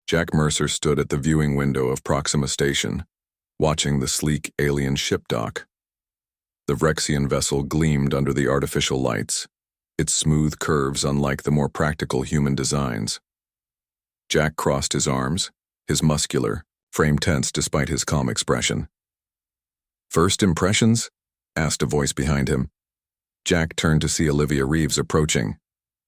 Jack Mercer stood at the viewing window of Proxima Station, watching the sleek alien ship dock. The Vrexian vessel gleamed under the artificial lights, its smooth curves unlike the more practical human designs. Jack crossed his arms, his muscular frame tense despite his calm expression. "First impressions?" asked a voice behind him. Jack turned to see Olivia Reeves approaching.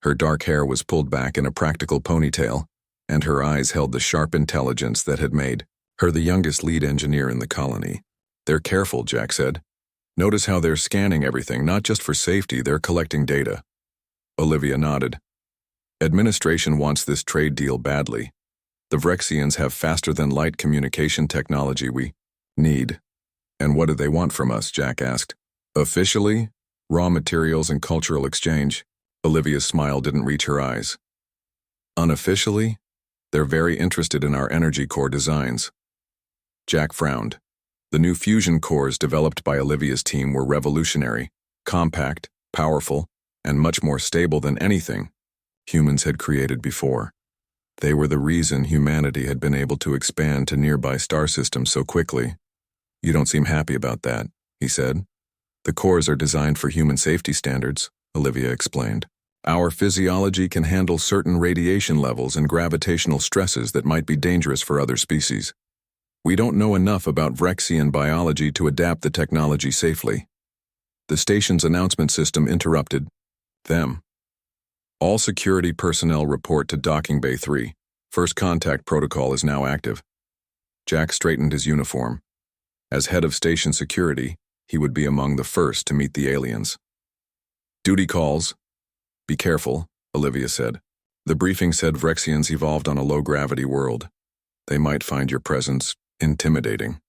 Her dark hair was pulled back in a practical ponytail, and her eyes held the sharp intelligence that had made her the youngest lead engineer in the colony. "They're careful," Jack said. "Notice how they're scanning everything, not just for safety, they're collecting data." Olivia nodded. "Administration wants this trade deal badly. The Vrexians have faster-than-light communication technology we need." "And what do they want from us?" Jack asked. "Officially, raw materials and cultural exchange." Olivia's smile didn't reach her eyes. "Unofficially, they're very interested in our energy core designs." Jack frowned. The new fusion cores developed by Olivia's team were revolutionary, compact, powerful, and much more stable than anything humans had created before. They were the reason humanity had been able to expand to nearby star systems so quickly. "You don't seem happy about that," he said. "The cores are designed for human safety standards," Olivia explained. "Our physiology can handle certain radiation levels and gravitational stresses that might be dangerous for other species. We don't know enough about Vrexian biology to adapt the technology safely." The station's announcement system interrupted them. "All security personnel report to Docking Bay 3. First contact protocol is now active." Jack straightened his uniform. As head of station security, he would be among the first to meet the aliens. "Duty calls. Be careful," Olivia said. "The briefing said Vrexians evolved on a low-gravity world. They might find your presence intimidating."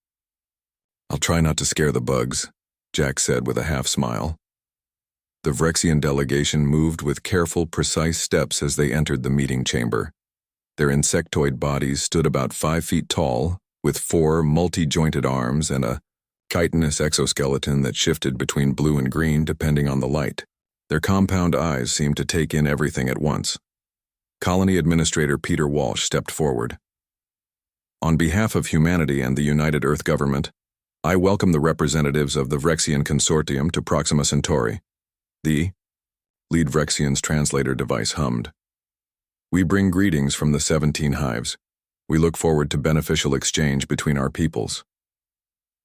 "I'll try not to scare the bugs," Jack said with a half-smile. The Vrexian delegation moved with careful, precise steps as they entered the meeting chamber. Their insectoid bodies stood about 5 feet tall, with 4 multi-jointed arms and a chitinous exoskeleton that shifted between blue and green depending on the light. Their compound eyes seemed to take in everything at once. Colony Administrator Peter Walsh stepped forward. "On behalf of humanity and the United Earth Government, I welcome the representatives of the Vrexian Consortium to Proxima Centauri." The lead Vrexian's translator device hummed. "We bring greetings from the 17 hives. We look forward to beneficial exchange between our peoples."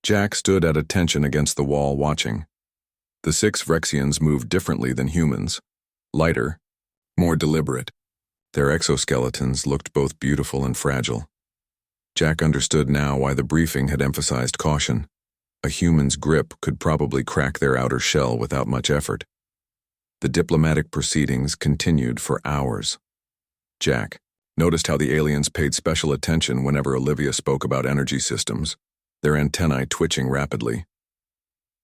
Jack stood at attention against the wall watching. The 6 Vrexians moved differently than humans. Lighter, more deliberate. Their exoskeletons looked both beautiful and fragile. Jack understood now why the briefing had emphasized caution. A human's grip could probably crack their outer shell without much effort. The diplomatic proceedings continued for hours. Jack noticed how the aliens paid special attention whenever Olivia spoke about energy systems, their antennae twitching rapidly.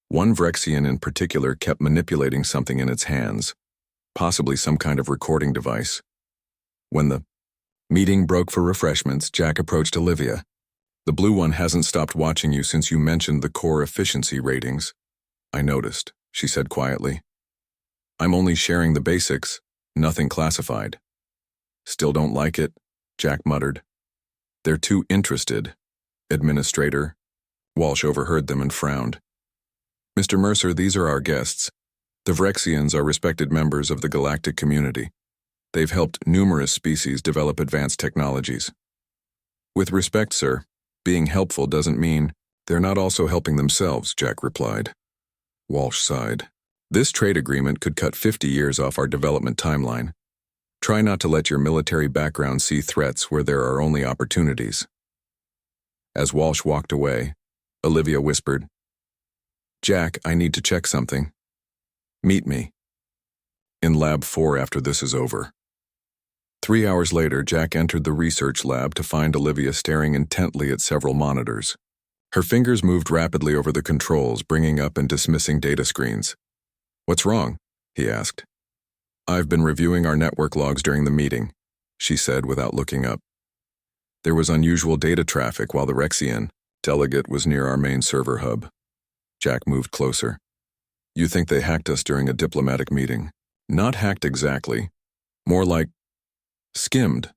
One Vrexian in particular kept manipulating something in its hands, possibly some kind of recording device. When the meeting broke for refreshments, Jack approached Olivia. "The blue one hasn't stopped watching you since you mentioned the core efficiency ratings." "I noticed," she said quietly. "I'm only sharing the basics, nothing classified." "Still don't like it," Jack muttered. "They're too interested." Administrator Walsh overheard them and frowned. "Mr. Mercer, these are our guests. The Vrexians are respected members of the galactic community. They've helped numerous species develop advanced technologies." "With respect, sir, being helpful doesn't mean they're not also helping themselves," Jack replied. Walsh sighed. "This trade agreement could cut 50 years off our development timeline. Try not to let your military background see threats where there are only opportunities." As Walsh walked away, Olivia whispered, "Jack, I need to check something. Meet me in Lab 4 after this is over." 3 hours later, Jack entered the research lab to find Olivia staring intently at several monitors. Her fingers moved rapidly over the controls, bringing up and dismissing data screens. "What's wrong?" he asked. "I've been reviewing our network logs during the meeting," she said without looking up. "There was unusual data traffic while the Vrexian delegate was near our main server hub." Jack moved closer. "You think they hacked us during a diplomatic meeting?" "Not hacked exactly. More like skimmed."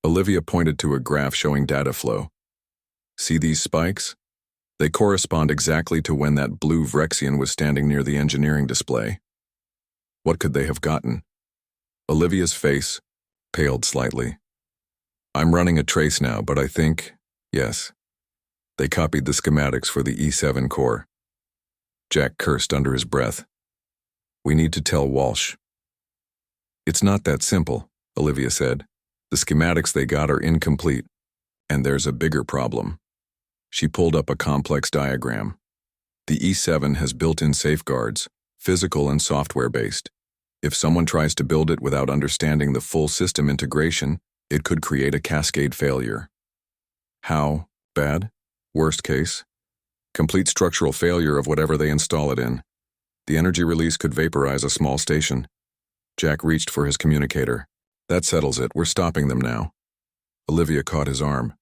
Olivia pointed to a graph showing data flow. See these spikes? They correspond exactly to when that blue Vrexian was standing near the engineering display. What could they have gotten? Olivia's face paled slightly. I'm running a trace now, but I think, yes. They copied the schematics for the E7 core. Jack cursed under his breath. We need to tell Walsh. It's not that simple, Olivia said. The schematics they got are incomplete, and there's a bigger problem. She pulled up a complex diagram. The E7 has built-in safeguards, physical and software-based. If someone tries to build it without understanding the full system integration, it could create a cascade failure. How bad? Worst case? Complete structural failure of whatever they install it in. The energy release could vaporize a small station. Jack reached for his communicator. That settles it. We're stopping them now. Olivia caught his arm.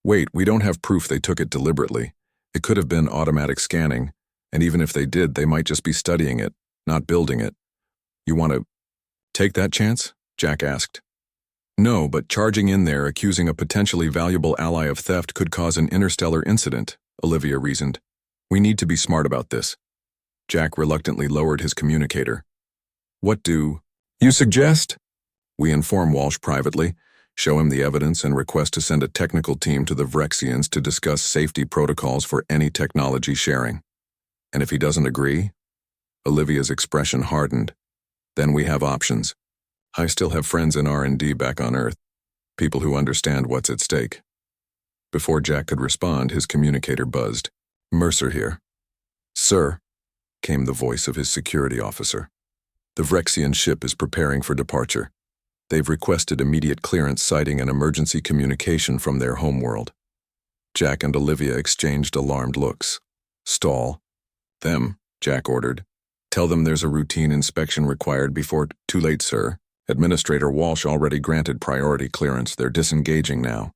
Wait, we don't have proof they took it deliberately. It could have been automatic scanning, and even if they did, they might just be studying it, not building it. You want to take that chance? Jack asked. No, but charging in there accusing a potentially valuable ally of theft could cause an interstellar incident, Olivia reasoned. We need to be smart about this. Jack reluctantly lowered his communicator. What do you suggest? We inform Walsh privately, show him the evidence, and request to send a technical team to the Vrexians to discuss safety protocols for any technology sharing. And if he doesn't agree? Olivia's expression hardened. Then we have options. I still have friends in R&D back on Earth, people who understand what's at stake. Before Jack could respond, his communicator buzzed. Mercer here. Sir, came the voice of his security officer. The Vrexian ship is preparing for departure. They've requested immediate clearance citing an emergency communication from their homeworld. Jack and Olivia exchanged alarmed looks. Stall. Them, Jack ordered. Tell them there's a routine inspection required before— Too late, sir. Administrator Walsh already granted priority clearance. They're disengaging now.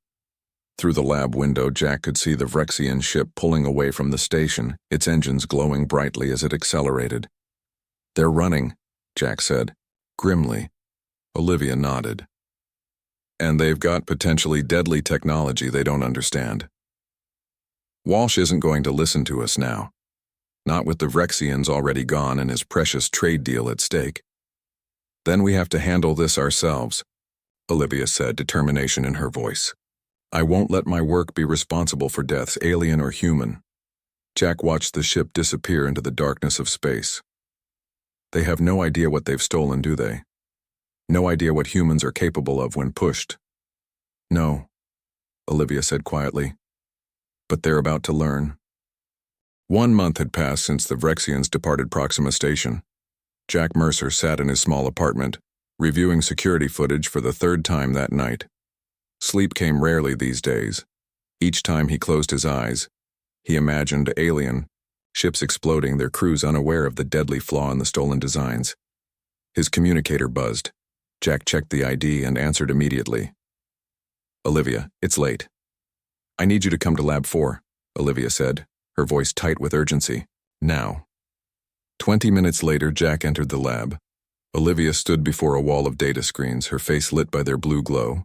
Through the lab window, Jack could see the Vrexian ship pulling away from the station, its engines glowing brightly as it accelerated. They're running, Jack said, grimly. Olivia nodded. And they've got potentially deadly technology they don't understand. Walsh isn't going to listen to us now. Not with the Vrexians already gone and his precious trade deal at stake. Then we have to handle this ourselves, Olivia said, determination in her voice. I won't let my work be responsible for deaths, alien or human. Jack watched the ship disappear into the darkness of space. They have no idea what they've stolen, do they? No idea what humans are capable of when pushed. No, Olivia said quietly. But they're about to learn. 1 month had passed since the Vrexians departed Proxima Station. Jack Mercer sat in his small apartment, reviewing security footage for the 3rd time that night. Sleep came rarely these days. Each time he closed his eyes, he imagined alien, ships exploding, their crews unaware of the deadly flaw in the stolen designs. His communicator buzzed. Jack checked the ID and answered immediately. Olivia, it's late. I need you to come to Lab 4, Olivia said, her voice tight with urgency. Now. 20 minutes later, Jack entered the lab. Olivia stood before a wall of data screens, her face lit by their blue glow.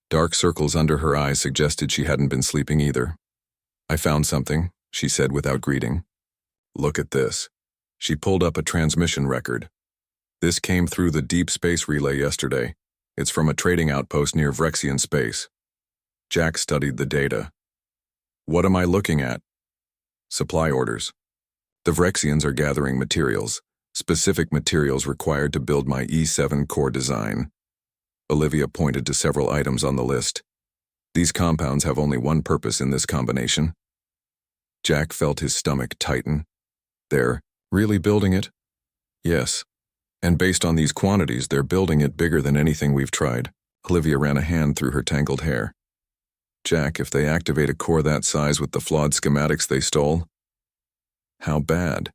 Dark circles under her eyes suggested she hadn't been sleeping either. I found something, she said without greeting. Look at this. She pulled up a transmission record. This came through the deep space relay yesterday. It's from a trading outpost near Vrexian space. Jack studied the data. What am I looking at? Supply orders. The Vrexians are gathering materials, specific materials required to build my E7 core design. Olivia pointed to several items on the list. These compounds have only one purpose in this combination. Jack felt his stomach tighten. They're really building it? Yes. And based on these quantities, they're building it bigger than anything we've tried. Olivia ran a hand through her tangled hair. Jack, if they activate a core that size with the flawed schematics they stole, how bad?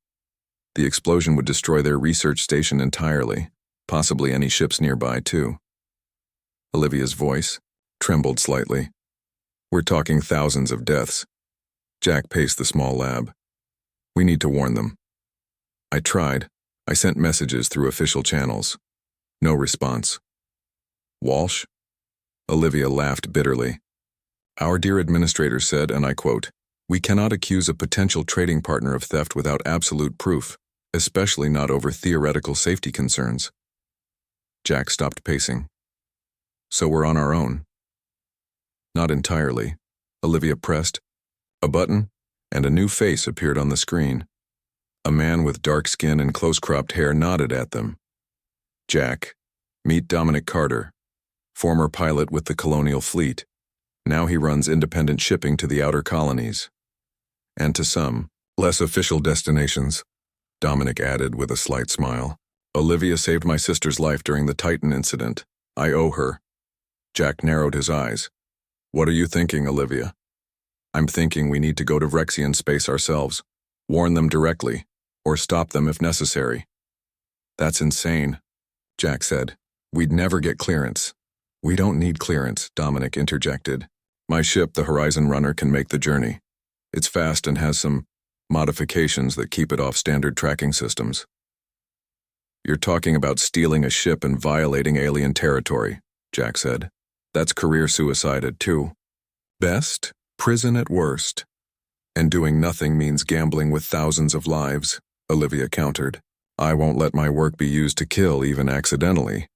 The explosion would destroy their research station entirely, possibly any ships nearby too. Olivia's voice trembled slightly. We're talking thousands of deaths. Jack paced the small lab. We need to warn them. I tried. I sent messages through official channels. No response. Walsh? Olivia laughed bitterly. Our dear administrator said, and I quote, "We cannot accuse a potential trading partner of theft without absolute proof, especially not over theoretical safety concerns." Jack stopped pacing. So we're on our own? Not entirely. Olivia pressed a button, and a new face appeared on the screen. A man with dark skin and close-cropped hair nodded at them. Jack, meet Dominic Carter, former pilot with the Colonial Fleet. Now he runs independent shipping to the outer colonies. And to some, less official destinations, Dominic added with a slight smile. Olivia saved my sister's life during the Titan incident. I owe her. Jack narrowed his eyes. What are you thinking, Olivia? I'm thinking we need to go to Vrexian space ourselves, warn them directly, or stop them if necessary. That's insane, Jack said. We'd never get clearance. We don't need clearance, Dominic interjected. My ship, the Horizon Runner, can make the journey. It's fast and has some modifications that keep it off standard tracking systems. You're talking about stealing a ship and violating alien territory, Jack said. That's career suicide at two. Best, prison at worst. And doing nothing means gambling with thousands of lives, Olivia countered. I won't let my work be used to kill, even accidentally.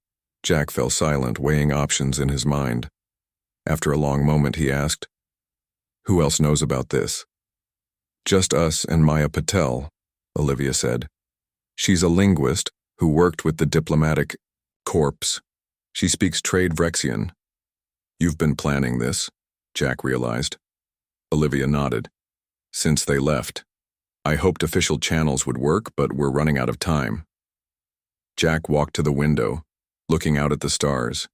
Jack fell silent, weighing options in his mind. After a long moment, he asked, Who else knows about this? Just us and Maya Patel, Olivia said. She's a linguist who worked with the diplomatic corps. She speaks trade Vrexian. You've been planning this, Jack realized. Olivia nodded. Since they left. I hoped official channels would work, but we're running out of time. Jack walked to the window, looking out at the stars.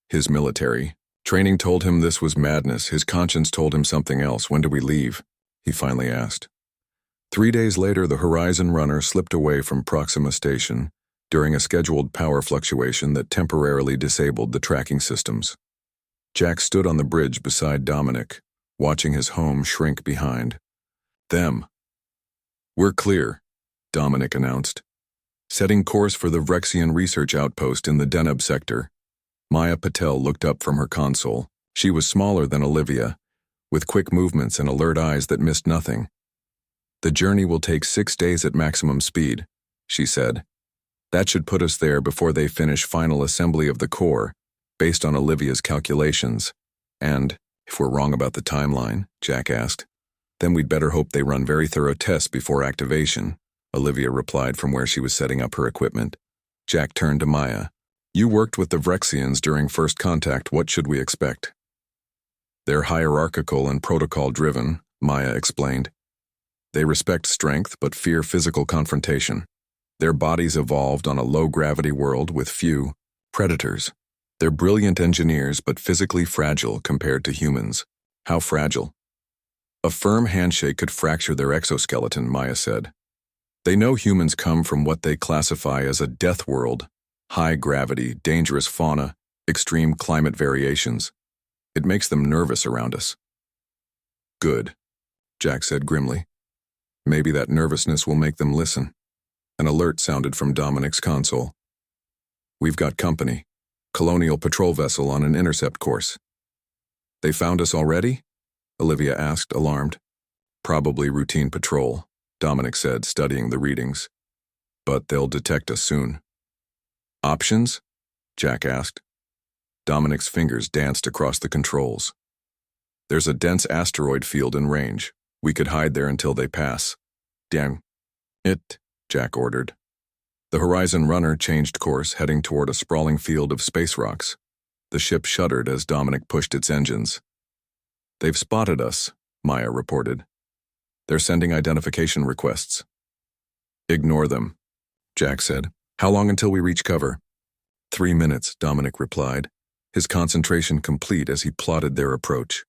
His military training told him this was madness. His conscience told him something else. When do we leave? He finally asked. 3 days later, the Horizon Runner slipped away from Proxima Station during a scheduled power fluctuation that temporarily disabled the tracking systems. Jack stood on the bridge beside Dominic, watching his home shrink behind them. We're clear, Dominic announced. Setting course for the Vrexian research outpost in the Deneb sector. Maya Patel looked up from her console. She was smaller than Olivia, with quick movements and alert eyes that missed nothing. The journey will take 6 days at maximum speed, she said. That should put us there before they finish final assembly of the core, based on Olivia's calculations. And, if we're wrong about the timeline, Jack asked, then we'd better hope they run very thorough tests before activation, Olivia replied from where she was setting up her equipment. Jack turned to Maya. You worked with the Vrexians during first contact. What should we expect? They're hierarchical and protocol-driven, Maya explained. They respect strength but fear physical confrontation. Their bodies evolved on a low-gravity world with few predators. They're brilliant engineers but physically fragile compared to humans. How fragile? A firm handshake could fracture their exoskeleton, Maya said. They know humans come from what they classify as a death world, high gravity, dangerous fauna, extreme climate variations. It makes them nervous around us. Good, Jack said grimly. Maybe that nervousness will make them listen. An alert sounded from Dominic's console. We've got company. Colonial patrol vessel on an intercept course. They found us already? Olivia asked, alarmed. Probably routine patrol, Dominic said, studying the readings. But they'll detect us soon. Options? Jack asked. Dominic's fingers danced across the controls. There's a dense asteroid field in range. We could hide there until they pass. Dang it, Jack ordered. The Horizon Runner changed course, heading toward a sprawling field of space rocks. The ship shuddered as Dominic pushed its engines. They've spotted us, Maya reported. They're sending identification requests. Ignore them, Jack said. How long until we reach cover? 3 minutes, Dominic replied, his concentration complete as he plotted their approach.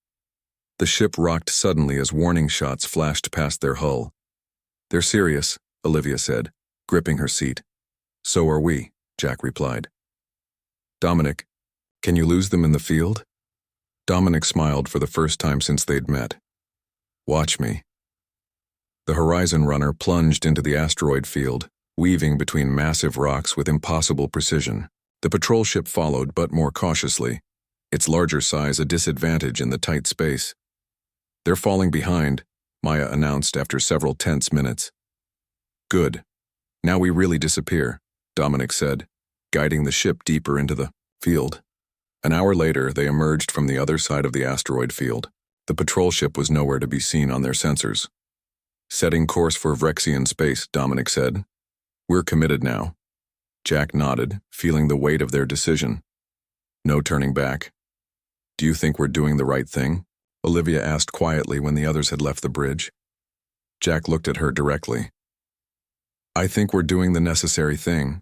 The ship rocked suddenly as warning shots flashed past their hull. They're serious, Olivia said, gripping her seat. So are we, Jack replied. Dominic, can you lose them in the field? Dominic smiled for the first time since they'd met. Watch me. The Horizon Runner plunged into the asteroid field, weaving between massive rocks with impossible precision. The patrol ship followed, but more cautiously. its larger size a disadvantage in the tight space. "They're falling behind," Maya announced after several tense minutes. "Good. Now we really disappear," Dominic said, guiding the ship deeper into the field. An hour later, they emerged from the other side of the asteroid field. The patrol ship was nowhere to be seen on their sensors. "Setting course for Vrexian space," Dominic said. "We're committed now." Jack nodded, feeling the weight of their decision. "No turning back." "Do you think we're doing the right thing?" Olivia asked quietly when the others had left the bridge. Jack looked at her directly. "I think we're doing the necessary thing.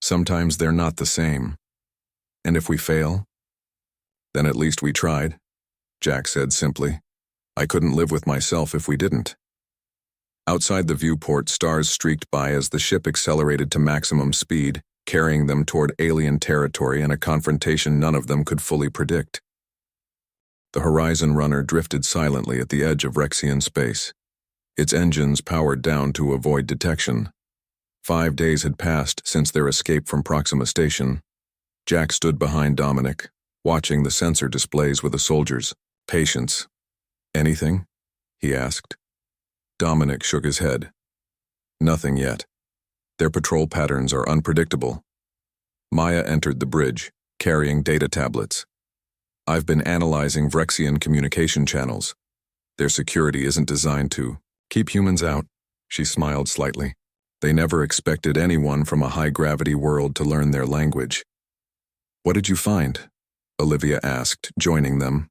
Sometimes they're not the same. And if we fail, then at least we tried," Jack said simply. "I couldn't live with myself if we didn't." Outside the viewport, stars streaked by as the ship accelerated to maximum speed, carrying them toward alien territory and a confrontation none of them could fully predict. The Horizon Runner drifted silently at the edge of Vrexian space, its engines powered down to avoid detection. 5 days had passed since their escape from Proxima Station. Jack stood behind Dominic, watching the sensor displays with the soldiers. "Patience." "Anything?" he asked. Dominic shook his head. "Nothing yet. Their patrol patterns are unpredictable." Maya entered the bridge, carrying data tablets. "I've been analyzing Vrexian communication channels. Their security isn't designed to keep humans out," she smiled slightly. "They never expected anyone from a high-gravity world to learn their language." "What did you find?" Olivia asked, joining them.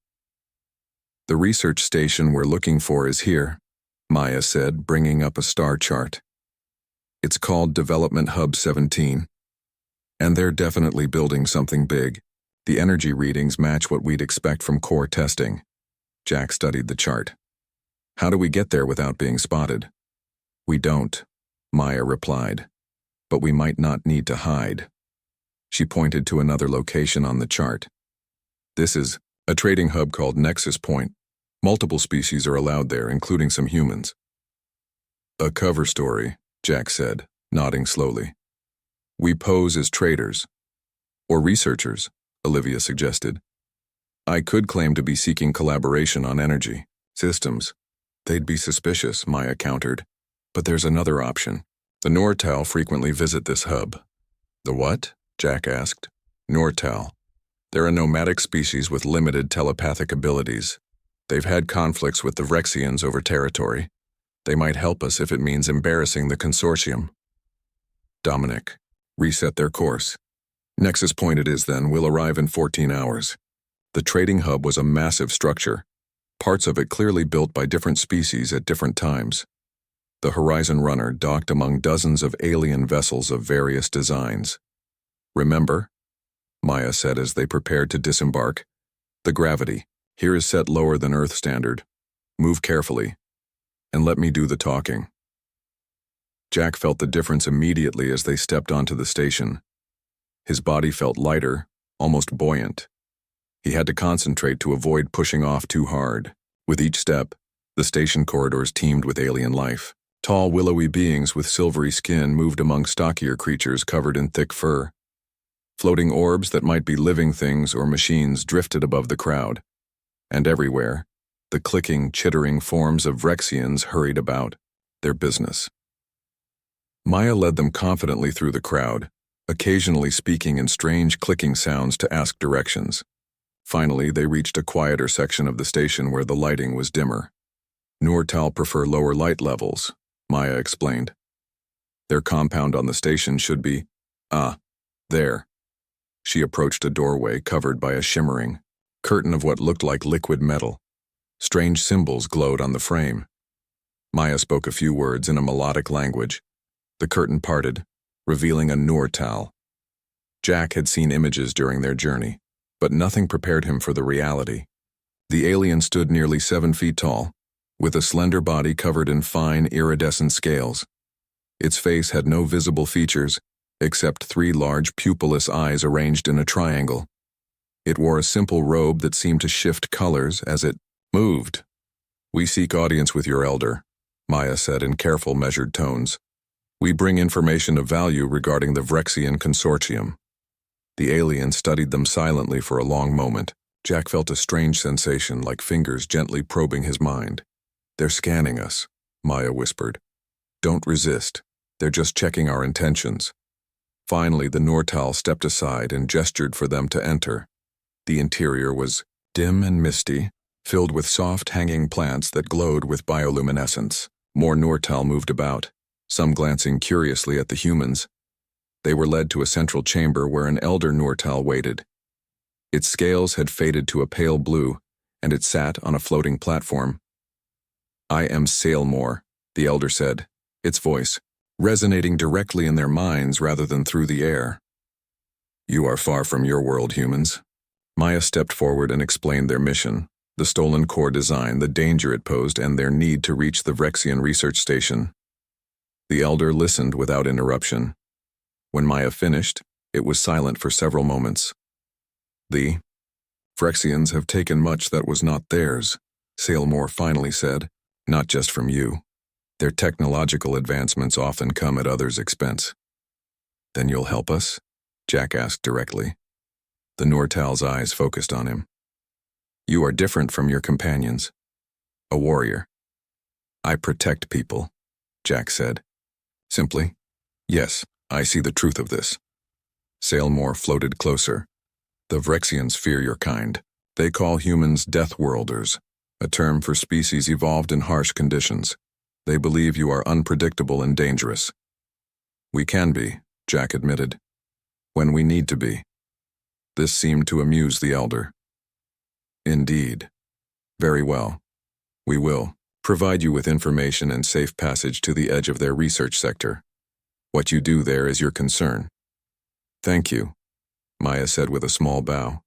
"The research station we're looking for is here," Maya said, bringing up a star chart. "It's called Development Hub 17. And they're definitely building something big. The energy readings match what we'd expect from core testing." Jack studied the chart. "How do we get there without being spotted?" "We don't," Maya replied. "But we might not need to hide." She pointed to another location on the chart. "This is a trading hub called Nexus Point. Multiple species are allowed there, including some humans." "A cover story," Jack said, nodding slowly. "We pose as traders." "Or researchers," Olivia suggested. "I could claim to be seeking collaboration on energy systems." "They'd be suspicious," Maya countered. "But there's another option. The Nortal frequently visit this hub." "The what?" Jack asked. "Nortal. They're a nomadic species with limited telepathic abilities. They've had conflicts with the Vrexians over territory. They might help us if it means embarrassing the consortium." "Dominic, reset their course." "Nexus Point it is then. We'll arrive in 14 hours. The trading hub was a massive structure, parts of it clearly built by different species at different times. The Horizon Runner docked among dozens of alien vessels of various designs. "Remember," Maya said as they prepared to disembark, "the gravity here is set lower than Earth standard. Move carefully, and let me do the talking." Jack felt the difference immediately as they stepped onto the station. His body felt lighter, almost buoyant. He had to concentrate to avoid pushing off too hard. With each step, the station corridors teemed with alien life. Tall, willowy beings with silvery skin moved among stockier creatures covered in thick fur. Floating orbs that might be living things or machines drifted above the crowd. And everywhere, the clicking, chittering forms of Vrexians hurried about, their business. Maya led them confidently through the crowd, occasionally speaking in strange clicking sounds to ask directions. Finally, they reached a quieter section of the station where the lighting was dimmer. "Nortal prefer lower light levels," Maya explained. "Their compound on the station should be, there." She approached a doorway covered by a shimmering curtain of what looked like liquid metal. Strange symbols glowed on the frame. Maya spoke a few words in a melodic language. The curtain parted, revealing a Nortal. Jack had seen images during their journey, but nothing prepared him for the reality. The alien stood nearly 7 feet tall, with a slender body covered in fine, iridescent scales. Its face had no visible features, except 3 large pupilless eyes arranged in a triangle. It wore a simple robe that seemed to shift colors as it moved. "We seek audience with your elder," Maya said in careful, measured tones. "We bring information of value regarding the Vrexian consortium." The alien studied them silently for a long moment, Jack felt a strange sensation like fingers gently probing his mind. "They're scanning us," Maya whispered. "Don't resist. They're just checking our intentions." Finally, the Nortal stepped aside and gestured for them to enter. The interior was dim and misty, filled with soft hanging plants that glowed with bioluminescence. More Nortal moved about, some glancing curiously at the humans. They were led to a central chamber where an elder Nortal waited. Its scales had faded to a pale blue, and it sat on a floating platform. "I am Sailmore," the elder said, its voice resonating directly in their minds rather than through the air. "You are far from your world, humans." Maya stepped forward and explained their mission, the stolen core design, the danger it posed, and their need to reach the Vrexian research station. The elder listened without interruption. When Maya finished, it was silent for several moments. "The Vrexians have taken much that was not theirs," Sailmore finally said, "not just from you. Their technological advancements often come at others' expense." "Then you'll help us?" Jack asked directly. The Nortal's eyes focused on him. "You are different from your companions. A warrior." "I protect people," Jack said. Simply, "Yes, I see the truth of this." Sailmore floated closer. "The Vrexians fear your kind. They call humans Deathworlders, a term for species evolved in harsh conditions. They believe you are unpredictable and dangerous." "We can be," Jack admitted, "when we need to be." This seemed to amuse the elder. "Indeed. Very well. We will provide you with information and safe passage to the edge of their research sector. What you do there is your concern." "Thank you," Maya said with a small bow.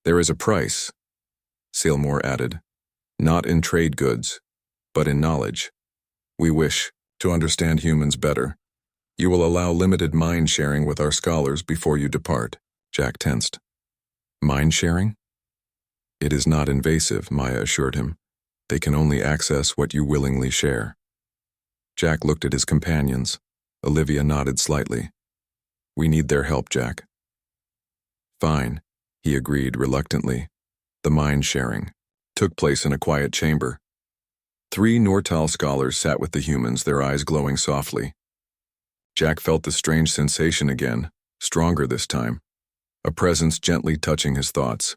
"There is a price," Sailmore added, "not in trade goods, but in knowledge. We wish to understand humans better. You will allow limited mind sharing with our scholars before you depart." Jack tensed. "Mind sharing?" "It is not invasive," Maya assured him. "They can only access what you willingly share." Jack looked at his companions. Olivia nodded slightly. "We need their help, Jack." "Fine," he agreed reluctantly. The mind sharing took place in a quiet chamber. 3 Nortal scholars sat with the humans, their eyes glowing softly. Jack felt the strange sensation again, stronger this time, a presence gently touching his thoughts.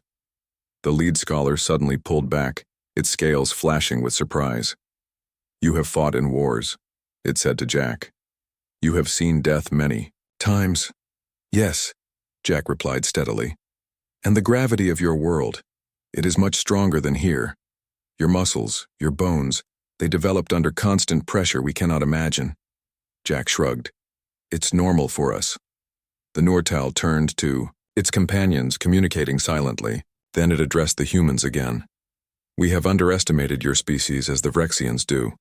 The lead scholar suddenly pulled back, its scales flashing with surprise. "You have fought in wars," it said to Jack. "You have seen death many times." "Yes," Jack replied steadily. "And the gravity of your world, it is much stronger than here. Your muscles, your bones, they developed under constant pressure we cannot imagine." Jack shrugged. "It's normal for us." The Nortal turned to its companions, communicating silently. Then it addressed the humans again. "We have underestimated your species as the Vrexians do.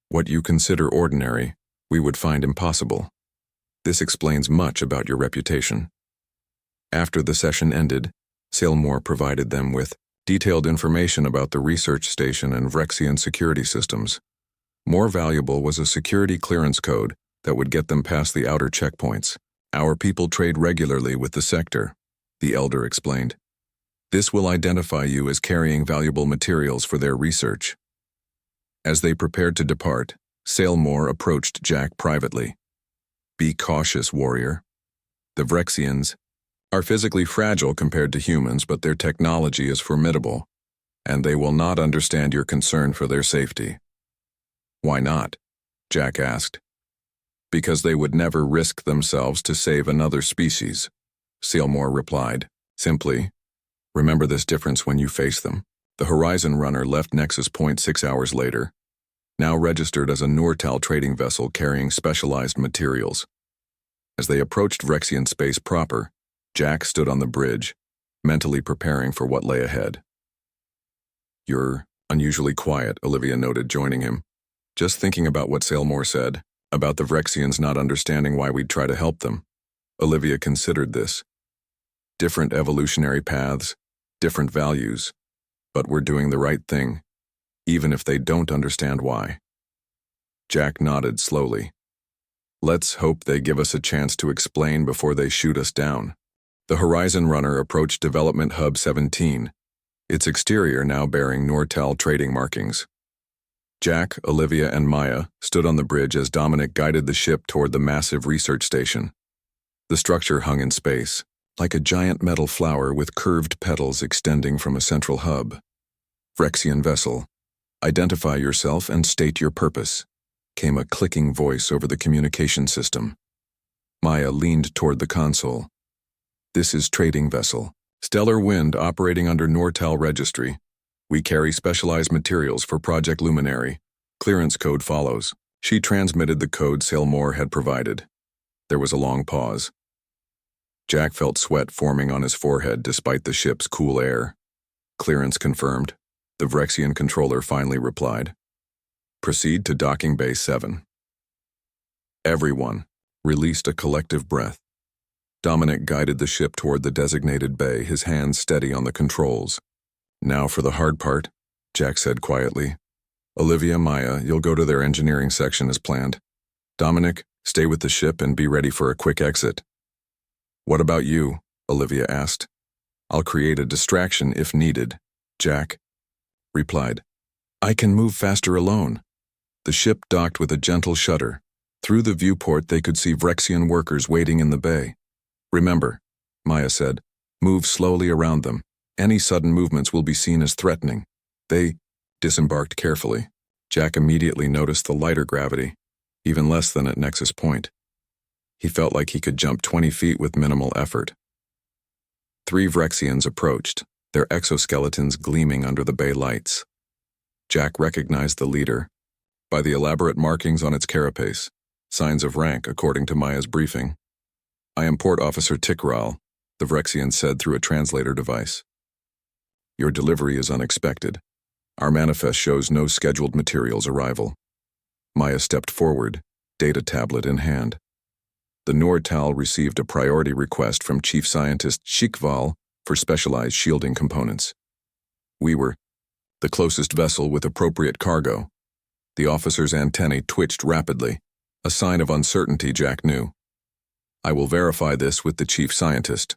What you consider ordinary, we would find impossible. This explains much about your reputation." After the session ended, Sailmore provided them with detailed information about the research station and Vrexian security systems. More valuable was a security clearance code that would get them past the outer checkpoints. "Our people trade regularly with the sector," the elder explained. "This will identify you as carrying valuable materials for their research." As they prepared to depart, Sailmore approached Jack privately. "Be cautious, warrior. The Vrexians are physically fragile compared to humans, but their technology is formidable, and they will not understand your concern for their safety." "Why not?" Jack asked. "Because they would never risk themselves to save another species," Sailmore replied, simply. "Remember this difference when you face them." The Horizon Runner left Nexus Point 6 hours later, now registered as a Nortal trading vessel carrying specialized materials. As they approached Vrexian space proper, Jack stood on the bridge, mentally preparing for what lay ahead. "You're unusually quiet," Olivia noted, joining him. "Just thinking about what Sailmore said, about the Vrexians not understanding why we'd try to help them." Olivia considered this. Different evolutionary paths, different values, but we're doing the right thing, even if they don't understand why. Jack nodded slowly. "Let's hope they give us a chance to explain before they shoot us down." The Horizon Runner approached Development Hub 17, its exterior now bearing Nortel trading markings. Jack, Olivia, and Maya stood on the bridge as Dominic guided the ship toward the massive research station. The structure hung in space, like a giant metal flower with curved petals extending from a central hub. Vrexian vessel, identify yourself and state your purpose, came a clicking voice over the communication system. Maya leaned toward the console. This is trading vessel. Stellar Wind operating under Nortel registry. We carry specialized materials for Project Luminary. Clearance code follows. She transmitted the code Sailmore had provided. There was a long pause. Jack felt sweat forming on his forehead despite the ship's cool air. Clearance confirmed. The Vrexian controller finally replied. Proceed to Docking Bay 7. Everyone released a collective breath. Dominic guided the ship toward the designated bay, his hands steady on the controls. Now for the hard part, Jack said quietly. Olivia, Maya, you'll go to their engineering section as planned. Dominic, stay with the ship and be ready for a quick exit. What about you? Olivia asked. I'll create a distraction if needed, Jack replied. I can move faster alone. The ship docked with a gentle shudder. Through the viewport they could see Vrexian workers waiting in the bay. Remember, Maya said, move slowly around them. Any sudden movements will be seen as threatening. They disembarked carefully. Jack immediately noticed the lighter gravity, even less than at Nexus Point. He felt like he could jump 20 feet with minimal effort. 3 Vrexians approached, their exoskeletons gleaming under the bay lights. Jack recognized the leader by the elaborate markings on its carapace, signs of rank according to Maya's briefing. I am Port Officer Tikral, the Vrexian said through a translator device. Your delivery is unexpected. Our manifest shows no scheduled materials arrival. Maya stepped forward, data tablet in hand. The Nortal received a priority request from Chief Scientist HFY for specialized shielding components. We were the closest vessel with appropriate cargo. The officer's antennae twitched rapidly, a sign of uncertainty Jack knew. I will verify this with the Chief Scientist.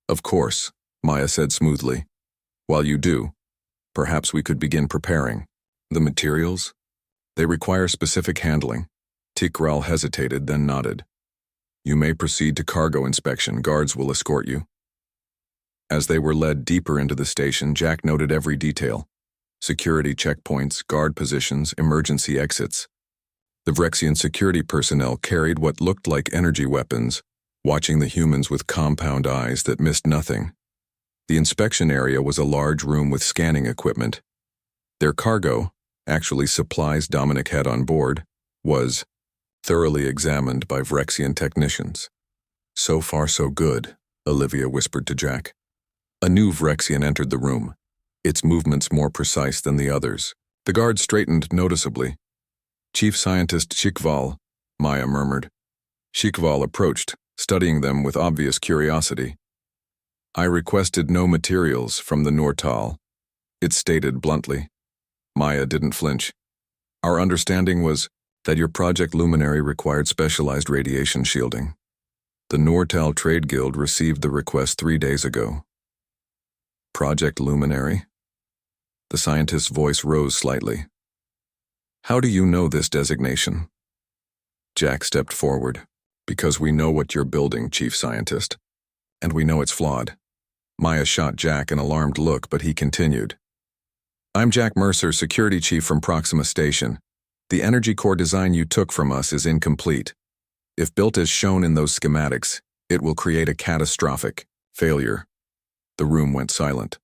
Of course, Maya said smoothly. While you do, perhaps we could begin preparing. The materials? They require specific handling. Tikral hesitated, then nodded. You may proceed to cargo inspection. Guards will escort you. As they were led deeper into the station, Jack noted every detail. Security checkpoints, guard positions, emergency exits. The Vrexian security personnel carried what looked like energy weapons, watching the humans with compound eyes that missed nothing. The inspection area was a large room with scanning equipment. Their cargo, actually supplies Dominic had on board, was thoroughly examined by Vrexian technicians. So far so good, Olivia whispered to Jack. A new Vrexian entered the room, its movements more precise than the others. The guard straightened noticeably. Chief Scientist HFY, Maya murmured. HFY approached, studying them with obvious curiosity. I requested no materials from the Nortal, it stated bluntly. Maya didn't flinch. Our understanding was that your Project Luminary required specialized radiation shielding. The Nortal Trade Guild received the request 3 days ago. Project Luminary? The scientist's voice rose slightly. How do you know this designation? Jack stepped forward. Because we know what you're building, Chief Scientist. And we know it's flawed. Maya shot Jack an alarmed look, but he continued. I'm Jack Mercer, Security Chief from Proxima Station. The energy core design you took from us is incomplete. If built as shown in those schematics, it will create a catastrophic failure. The room went silent.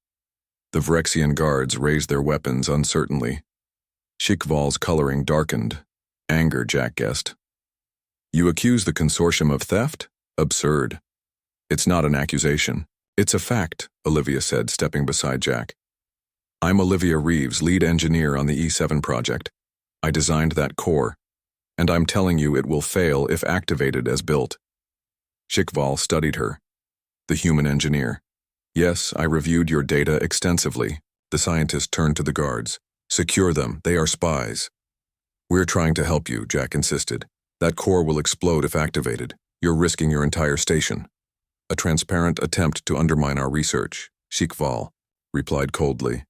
The Vrexian guards raised their weapons uncertainly. HFY's coloring darkened. Anger, Jack guessed. You accuse the consortium of theft? Absurd. It's not an accusation. It's a fact, Olivia said, stepping beside Jack. I'm Olivia Reeves, lead engineer on the E7 project. I designed that core, and I'm telling you it will fail if activated as built. HFY studied her. The human engineer. Yes, I reviewed your data extensively. The scientist turned to the guards. Secure them, they are spies. We're trying to help you, Jack insisted. That core will explode if activated. You're risking your entire station. A transparent attempt to undermine our research, HFY replied coldly.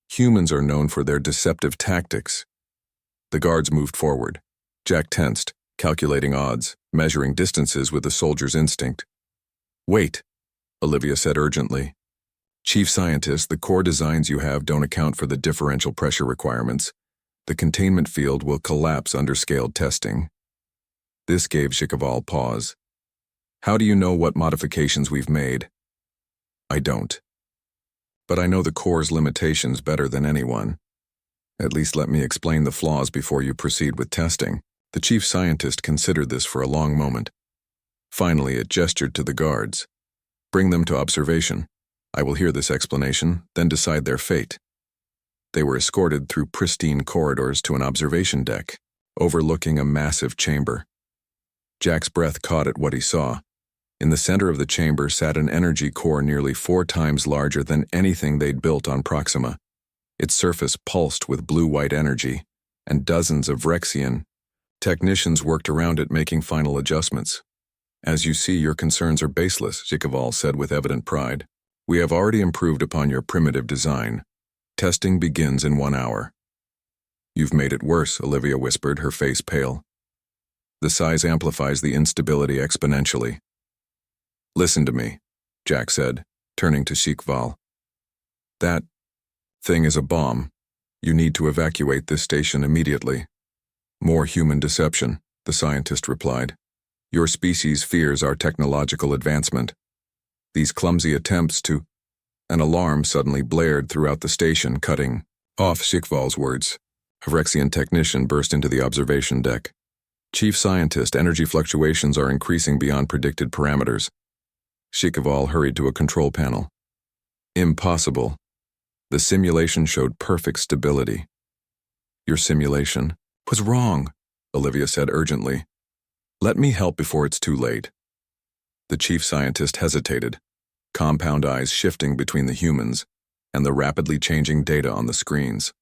Humans are known for their deceptive tactics. The guards moved forward. Jack tensed, calculating odds, measuring distances with a soldier's instinct. Wait, Olivia said urgently. Chief Scientist, the core designs you have don't account for the differential pressure requirements. The containment field will collapse under scaled testing. This gave HFY pause. How do you know what modifications we've made? I don't. But I know the core's limitations better than anyone. At least let me explain the flaws before you proceed with testing. The chief scientist considered this for a long moment. Finally, it gestured to the guards. Bring them to observation. I will hear this explanation, then decide their fate. They were escorted through pristine corridors to an observation deck, overlooking a massive chamber. Jack's breath caught at what he saw. In the center of the chamber sat an energy core nearly 4 times larger than anything they'd built on Proxima. Its surface pulsed with blue-white energy, and dozens of Rexian technicians worked around it making final adjustments. As you see, your concerns are baseless, HFY said with evident pride. We have already improved upon your primitive design. Testing begins in 1 hour. You've made it worse, Olivia whispered, her face pale. The size amplifies the instability exponentially. Listen to me, Jack said, turning to HFY. That thing is a bomb. You need to evacuate this station immediately. More human deception, the scientist replied. Your species fears our technological advancement. These clumsy attempts to... An alarm suddenly blared throughout the station, cutting off HFY's words. A Rexian technician burst into the observation deck. Chief Scientist, energy fluctuations are increasing beyond predicted parameters. HFY hurried to a control panel. Impossible. The simulation showed perfect stability. Your simulation was wrong, Olivia said urgently. Let me help before it's too late. The chief scientist hesitated, compound eyes shifting between the humans and the rapidly changing data on the screens.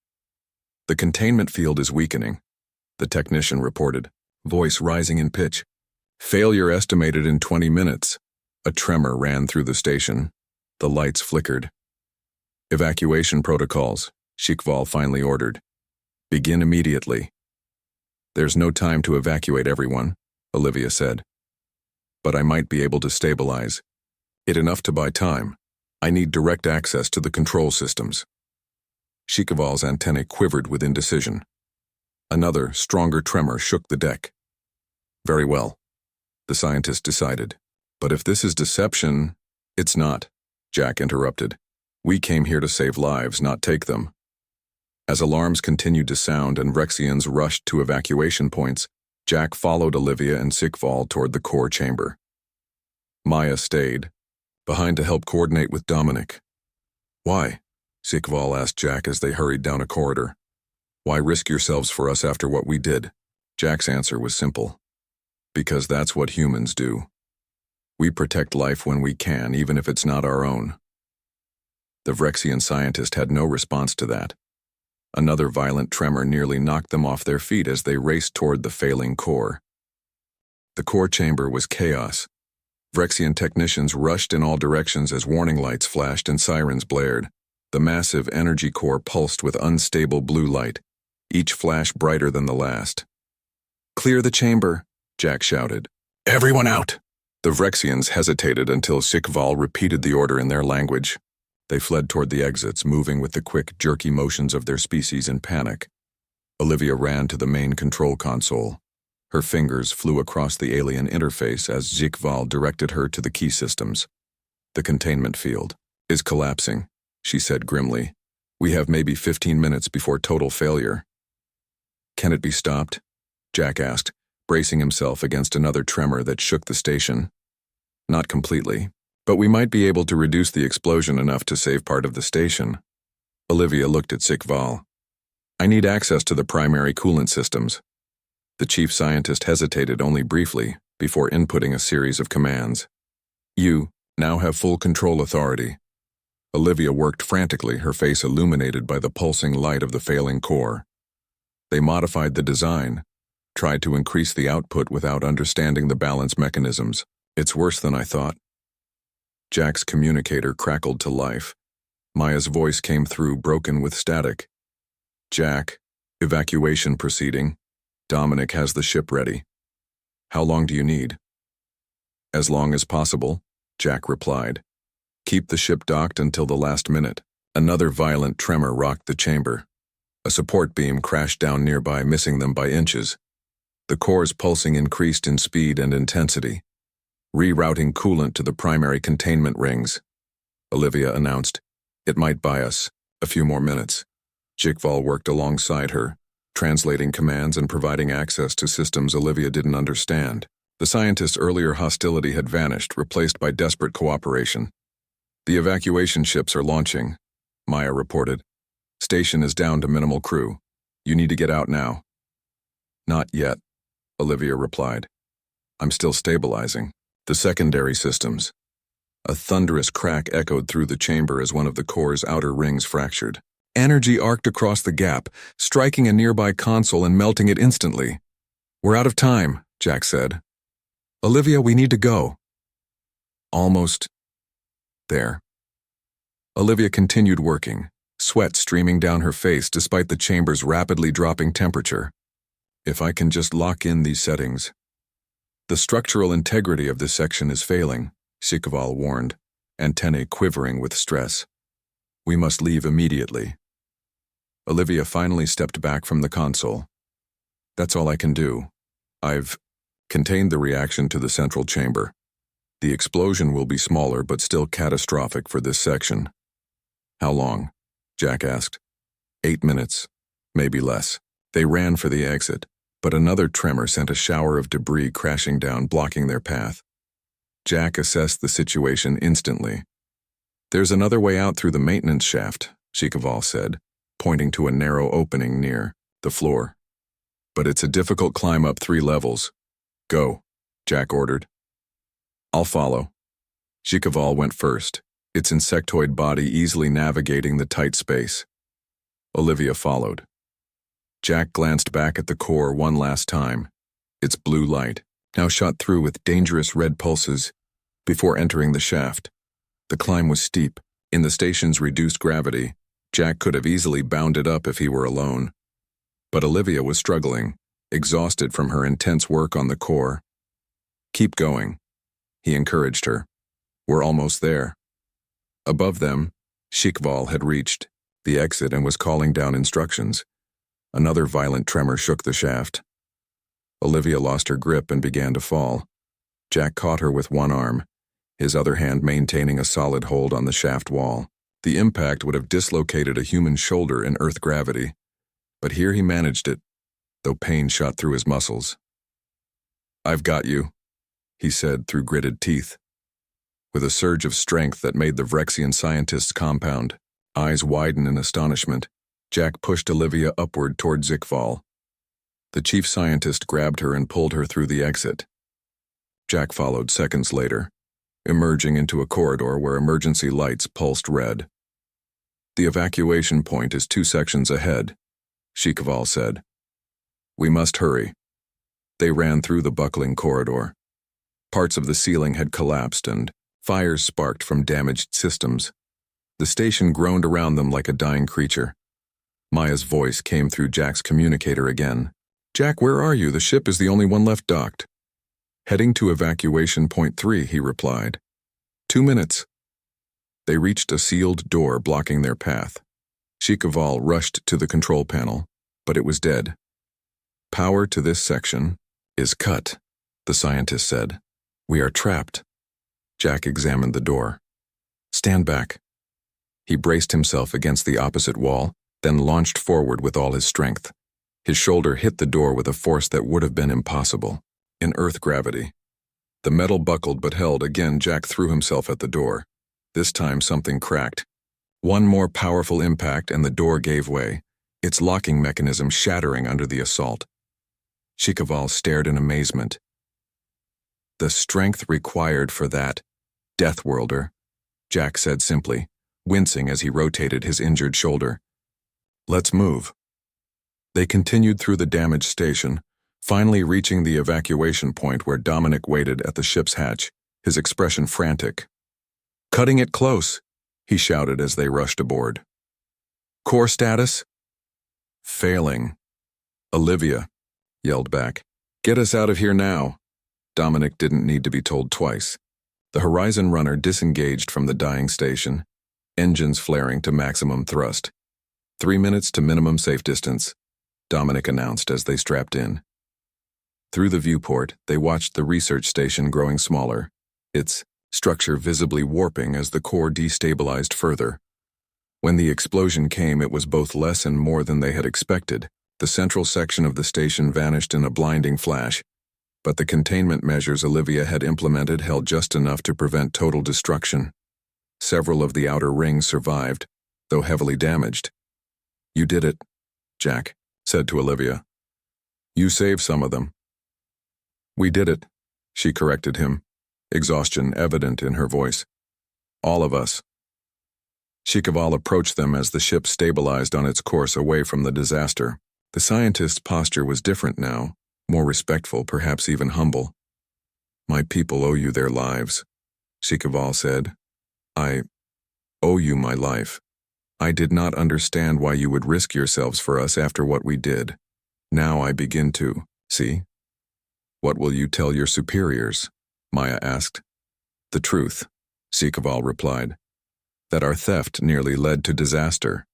The containment field is weakening, the technician reported, voice rising in pitch. Failure estimated in 20 minutes. A tremor ran through the station. The lights flickered. Evacuation protocols, HFY finally ordered. Begin immediately. There's no time to evacuate everyone, Olivia said. But I might be able to stabilize it enough to buy time. I need direct access to the control systems. HFY's antennae quivered with indecision. Another, stronger tremor shook the deck. Very well, the scientist decided. But if this is deception, it's not, Jack interrupted. We came here to save lives, not take them. As alarms continued to sound and Rexians rushed to evacuation points, Jack followed Olivia and HFY toward the core chamber. Maya stayed, behind to help coordinate with Dominic. Why? HFY asked Jack as they hurried down a corridor. Why risk yourselves for us after what we did? Jack's answer was simple. Because that's what humans do. We protect life when we can, even if it's not our own. The Vrexian scientist had no response to that. Another violent tremor nearly knocked them off their feet as they raced toward the failing core. The core chamber was chaos. Vrexian technicians rushed in all directions as warning lights flashed and sirens blared. The massive energy core pulsed with unstable blue light, each flash brighter than the last. Clear the chamber, Jack shouted. Everyone out! The Vrexians hesitated until HFY repeated the order in their language. They fled toward the exits, moving with the quick, jerky motions of their species in panic. Olivia ran to the main control console. Her fingers flew across the alien interface as HFY directed her to the key systems. The containment field is collapsing, she said grimly. We have maybe 15 minutes before total failure. Can it be stopped? Jack asked, bracing himself against another tremor that shook the station. Not completely, but we might be able to reduce the explosion enough to save part of the station. Olivia looked at HFY. I need access to the primary coolant systems. The chief scientist hesitated only briefly before inputting a series of commands. You now have full control authority. Olivia worked frantically, her face illuminated by the pulsing light of the failing core. They modified the design, tried to increase the output without understanding the balance mechanisms. It's worse than I thought. Jack's communicator crackled to life. Maya's voice came through, broken with static. Jack, evacuation proceeding. Dominic has the ship ready. How long do you need? As long as possible, Jack replied. Keep the ship docked until the last minute. Another violent tremor rocked the chamber. A support beam crashed down nearby, missing them by inches. The core's pulsing increased in speed and intensity, rerouting coolant to the primary containment rings. Olivia announced, "It might buy us a few more minutes." HFY worked alongside her, translating commands and providing access to systems Olivia didn't understand. The scientists' earlier hostility had vanished, replaced by desperate cooperation. "The evacuation ships are launching," Maya reported. "Station is down to minimal crew. You need to get out now." "Not yet," Olivia replied. "I'm still stabilizing." The secondary systems. A thunderous crack echoed through the chamber as one of the core's outer rings fractured. Energy arced across the gap, striking a nearby console and melting it instantly. "We're out of time," Jack said. "Olivia, we need to go." Almost there. Olivia continued working, sweat streaming down her face despite the chamber's rapidly dropping temperature. "If I can just lock in these settings." "The structural integrity of this section is failing," HFY warned, antennae quivering with stress. "We must leave immediately." Olivia finally stepped back from the console. "That's all I can do. I've contained the reaction to the central chamber. The explosion will be smaller but still catastrophic for this section." "How long?" Jack asked. 8 minutes, maybe less." They ran for the exit, but another tremor sent a shower of debris crashing down, blocking their path. Jack assessed the situation instantly. "There's another way out through the maintenance shaft," HFY said, pointing to a narrow opening near the floor. "But it's a difficult climb up 3 levels. Go," Jack ordered. "I'll follow." HFY went first, its insectoid body easily navigating the tight space. Olivia followed. Jack glanced back at the core one last time, its blue light, now shot through with dangerous red pulses, before entering the shaft. The climb was steep. In the station's reduced gravity, Jack could have easily bounded up if he were alone. But Olivia was struggling, exhausted from her intense work on the core. "Keep going," he encouraged her. "We're almost there." Above them, HFY had reached the exit and was calling down instructions. Another violent tremor shook the shaft. Olivia lost her grip and began to fall. Jack caught her with one arm, his other hand maintaining a solid hold on the shaft wall. The impact would have dislocated a human shoulder in Earth gravity, but here he managed it, though pain shot through his muscles. "I've got you," he said through gritted teeth. With a surge of strength that made the Vrexian scientist's compound eyes widen in astonishment, Jack pushed Olivia upward toward HFY. The chief scientist grabbed her and pulled her through the exit. Jack followed seconds later, emerging into a corridor where emergency lights pulsed red. "The evacuation point is 2 sections ahead," HFY said. "We must hurry." They ran through the buckling corridor. Parts of the ceiling had collapsed and fires sparked from damaged systems. The station groaned around them like a dying creature. Maya's voice came through Jack's communicator again. "Jack, where are you? The ship is the only one left docked." "Heading to evacuation point 3, he replied. 2 minutes. They reached a sealed door blocking their path. HFY rushed to the control panel, but it was dead. "Power to this section is cut," the scientist said. "We are trapped." Jack examined the door. "Stand back." He braced himself against the opposite wall, then launched forward with all his strength. His shoulder hit the door with a force that would have been impossible in Earth gravity. The metal buckled but held. Again, Jack threw himself at the door. This time something cracked. One more powerful impact and the door gave way, its locking mechanism shattering under the assault. HFY stared in amazement. "The strength required for that, Deathworlder," Jack said simply, wincing as he rotated his injured shoulder. "Let's move." They continued through the damaged station, finally reaching the evacuation point where Dominic waited at the ship's hatch, his expression frantic. "Cutting it close," he shouted as they rushed aboard. Core status? Failing. Olivia yelled back. Get us out of here now. Dominic didn't need to be told twice. The Horizon runner disengaged from the dying station, engines flaring to maximum thrust. 3 minutes to minimum safe distance, Dominic announced as they strapped in. Through the viewport, they watched the research station growing smaller, its structure visibly warping as the core destabilized further. When the explosion came, it was both less and more than they had expected. The central section of the station vanished in a blinding flash, but the containment measures Olivia had implemented held just enough to prevent total destruction. Several of the outer rings survived, though heavily damaged. You did it, Jack said to Olivia. You saved some of them. We did it, she corrected him, exhaustion evident in her voice. All of us. Shikaval approached them as the ship stabilized on its course away from the disaster. The scientist's posture was different now, more respectful, perhaps even humble. My people owe you their lives, Shikaval said. I owe you my life. I did not understand why you would risk yourselves for us after what we did. Now I begin to see. What will you tell your superiors? Maya asked. The truth, Shikaval replied. That our theft nearly led to disaster.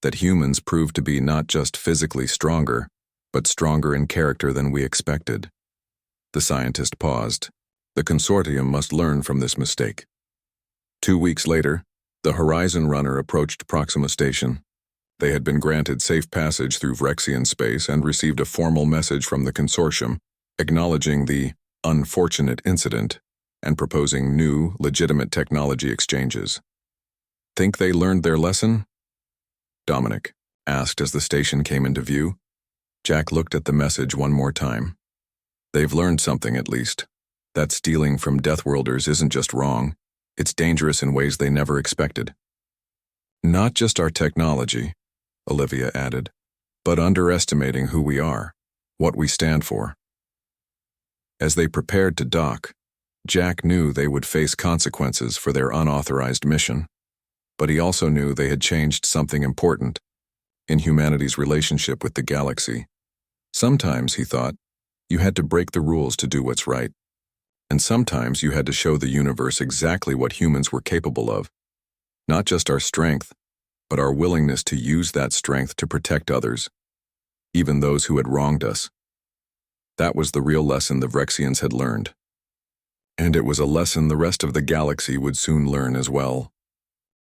That humans proved to be not just physically stronger, but stronger in character than we expected. The scientist paused. The consortium must learn from this mistake. 2 weeks later, the Horizon runner approached Proxima Station. They had been granted safe passage through Vrexian space and received a formal message from the consortium acknowledging the unfortunate incident and proposing new, legitimate technology exchanges. Think they learned their lesson? Dominic asked as the station came into view. Jack looked at the message one more time. They've learned something at least. That stealing from Deathworlders isn't just wrong, it's dangerous in ways they never expected. Not just our technology, Olivia added, but underestimating who we are, what we stand for. As they prepared to dock, Jack knew they would face consequences for their unauthorized mission, but he also knew they had changed something important in humanity's relationship with the galaxy. Sometimes, he thought, you had to break the rules to do what's right, and sometimes you had to show the universe exactly what humans were capable of, not just our strength, but our willingness to use that strength to protect others, even those who had wronged us. That was the real lesson the Vrexians had learned. And it was a lesson the rest of the galaxy would soon learn as well.